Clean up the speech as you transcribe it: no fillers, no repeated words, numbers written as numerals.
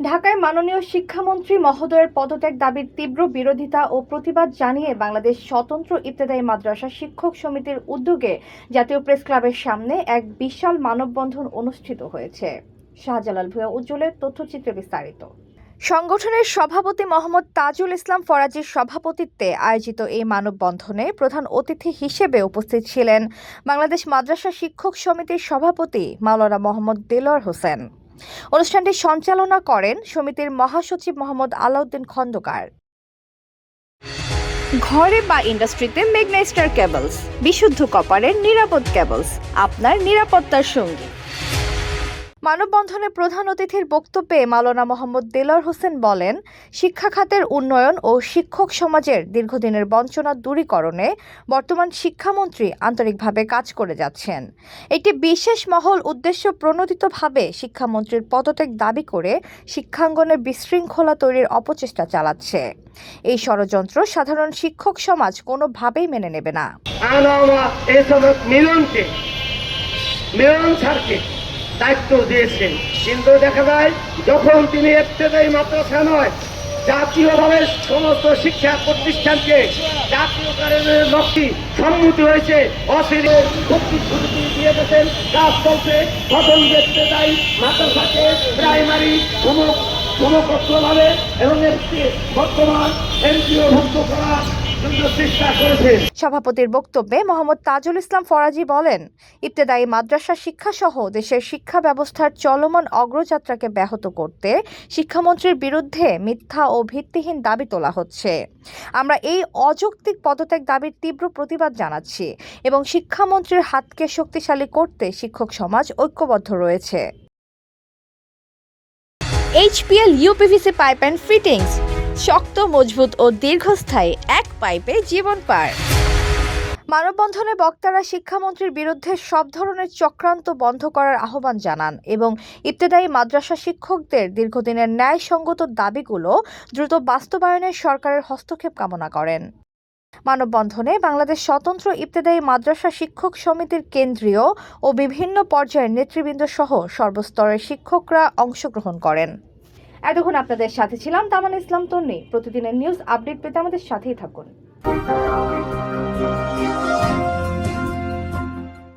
ঢাকায় মাননীয় শিক্ষামন্ত্রী মহোদয়ের পদত্যাগ দাবির তীব্র বিরোধিতা ও প্রতিবাদ জানিয়ে বাংলাদেশ স্বতন্ত্র ইবতেদায়ী মাদ্রাসা শিক্ষক সমিতির উদ্যোগে জাতীয় প্রেস ক্লাবের সামনে এক বিশাল মানববন্ধন অনুষ্ঠিত হয়েছে। শাহজালাল ভূঁইয়া উজ্জ্বলের তথ্যচিত্রে বিস্তারিত। সংগঠনের সভাপতি মোহাম্মদ তাজুল ইসলাম ফরাজির সভাপতিত্বে আয়োজিত এই মানববন্ধনে প্রধান অতিথি হিসেবে উপস্থিত ছিলেন বাংলাদেশ মাদ্রাসা শিক্ষক সমিতির সভাপতি মাওলানা মোহাম্মদ দেলোয়ার হোসেন। অনুষ্ঠানটি সঞ্চালনা করেন সমিতির মহাসচিব মোহাম্মদ আলাউদ্দিন খন্দকার। ঘরে বা ইন্ডাস্ট্রিতে মেঘনা স্টার কেবলস, বিশুদ্ধ কপারের নিরাপদ কেবলস, আপনার নিরাপত্তার সঙ্গী। মানববন্ধনে প্রধান অতিথির বক্তব্যে মাওলানা মোহাম্মদ দেলোয়ার হোসেন বলেন, শিক্ষা খাতের উন্নয়ন ও শিক্ষক সমাজের দীর্ঘদিনের বঞ্চনা দূরীকরণে বর্তমান শিক্ষামন্ত্রী আন্তরিকভাবে কাজ করে যাচ্ছেন। একটি বিশেষ মহল উদ্দেশ্য প্রণোদিতভাবে শিক্ষামন্ত্রীর পদত্যাগ দাবি করে শিক্ষাঙ্গনে বিশৃঙ্খলা তৈরির অপচেষ্টা চালাচ্ছে। এই ষড়যন্ত্র সাধারণ শিক্ষক সমাজ কোনোভাবেই মেনে নেবে না। দায়িত্ব দিয়েছেন, কিন্তু দেখা যায় যখন তিনি ইবতেদায়ী মাদ্রাসা নয় জাতীয়ভাবে সমস্ত শিক্ষা প্রতিষ্ঠানকে জাতীয়করণের লক্ষ্যে সম্মতি হয়েছে, অচিরে প্রতিশ্রুতি দিয়ে গেছেন, কাজ চলছে। প্রথম ইবতেদায়ী মাদ্রাসাকে প্রাইমারি সমকক্ষভাবে এবং বর্তমান এনজিওভুক্ত করার সভাপতির বক্তব্যে মোহাম্মদ তাজুল ইসলাম ফরাজি বলেন, ইবতেদায়ী মাদ্রাসা শিক্ষা সহ দেশের শিক্ষা ব্যবস্থার চলমান অগ্রযাত্রাকে ব্যাহত করতে শিক্ষামন্ত্রীর বিরুদ্ধে মিথ্যা ও ভিত্তিহীন দাবি তোলা হচ্ছে। আমরা এই অযৌক্তিক পদত্যাগ দাবির তীব্র প্রতিবাদ জানাচ্ছি এবং শিক্ষামন্ত্রীর হাতকে শক্তিশালী করতে শিক্ষক সমাজ ঐক্যবদ্ধ রয়েছে। HPL uPVC pipe and fittings, শক্ত, মজবুত ও দীর্ঘস্থায়ী, এক পাইপে জীবন পার। মানববন্ধনে বক্তারা শিক্ষামন্ত্রীর বিরুদ্ধে সব ধরনের চক্রান্ত বন্ধ করার আহ্বান জানান এবং ইবতেদায়ী মাদ্রাসা শিক্ষকদের দীর্ঘদিনের ন্যায়সঙ্গত দাবিগুলো দ্রুত বাস্তবায়নে সরকারের হস্তক্ষেপ কামনা করেন। মানববন্ধনে বাংলাদেশ স্বতন্ত্র ইবতেদায়ী মাদ্রাসা শিক্ষক সমিতির কেন্দ্রীয় ও বিভিন্ন পর্যায়ের নেতৃবৃন্দ সহ সর্বস্তরের শিক্ষকরা অংশগ্রহণ করেন। এতক্ষণ আপনাদের সাথে ছিলাম তামান ইসলাম তন্নি। প্রতিদিনের নিউজ আপডেট পেতে আমাদের সাথেই থাকুন।